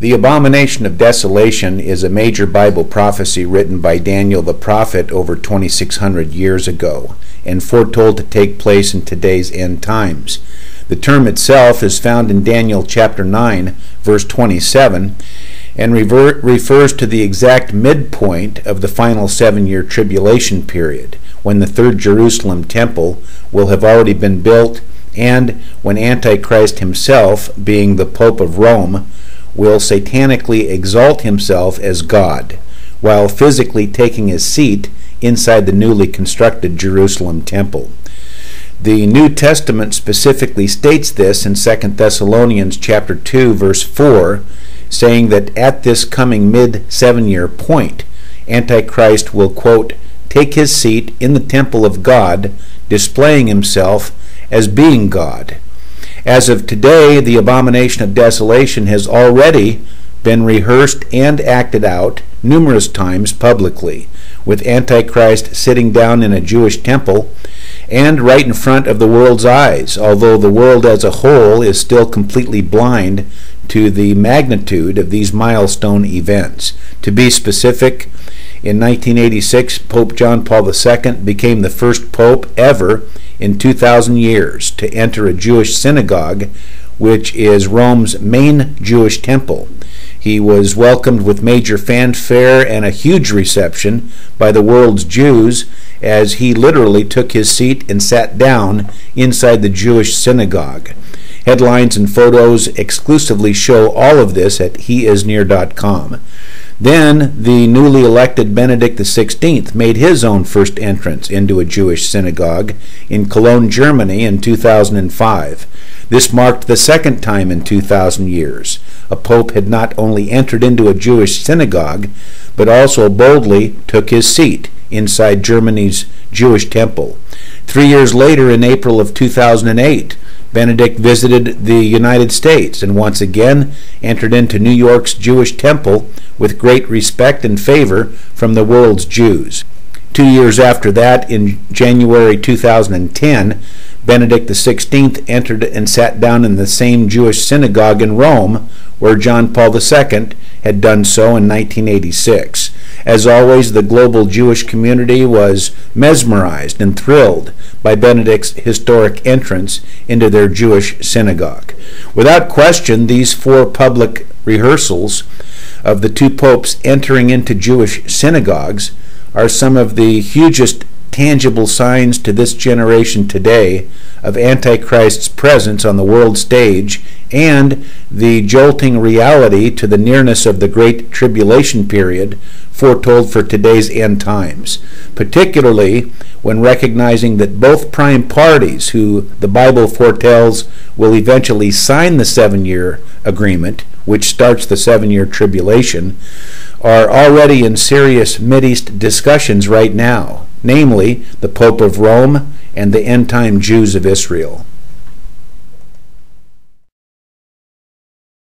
The Abomination of Desolation is a major Bible prophecy written by Daniel the prophet over 2,600 years ago and foretold to take place in today's end times. The term itself is found in Daniel chapter 9, verse 27, and refers to the exact midpoint of the final 7-year tribulation period, when the third Jerusalem temple will have already been built and when Antichrist himself, being the Pope of Rome, will satanically exalt himself as God, while physically taking his seat inside the newly constructed Jerusalem temple. The New Testament specifically states this in 2 Thessalonians chapter 2, verse 4, saying that at this coming mid-7-year point, Antichrist will, quote, take his seat in the temple of God, displaying himself as being God. As of today, the Abomination of Desolation has already been rehearsed and acted out numerous times publicly, with Antichrist sitting down in a Jewish temple and right in front of the world's eyes, although the world as a whole is still completely blind to the magnitude of these milestone events. To be specific, in 1986, Pope John Paul II became the first pope ever in 2,000 years to enter a Jewish synagogue, which is Rome's main Jewish temple. He was welcomed with major fanfare and a huge reception by the world's Jews as he literally took his seat and sat down inside the Jewish synagogue. Headlines and photos exclusively show all of this at Heisnear.com. Then the newly elected Benedict XVI made his own first entrance into a Jewish synagogue in Cologne, Germany in 2005. This marked the second time in 2,000 years a pope had not only entered into a Jewish synagogue, but also boldly took his seat inside Germany's Jewish temple. 3 years later, in April of 2008, Benedict visited the United States and once again entered into New York's Jewish temple with great respect and favor from the world's Jews. 2 years after that, in January 2010, Benedict XVI entered and sat down in the same Jewish synagogue in Rome where John Paul II had done so in 1986. As always, the global Jewish community was mesmerized and thrilled by Benedict's historic entrance into their Jewish synagogue. Without question, these 4 public rehearsals of the 2 popes entering into Jewish synagogues are some of the hugest tangible signs to this generation today of Antichrist's presence on the world stage and the jolting reality to the nearness of the Great Tribulation period foretold for today's end times, particularly when recognizing that both prime parties who the Bible foretells will eventually sign the 7-year agreement, which starts the 7-year tribulation, are already in serious Mideast discussions right now, namely the Pope of Rome and the end-time Jews of Israel.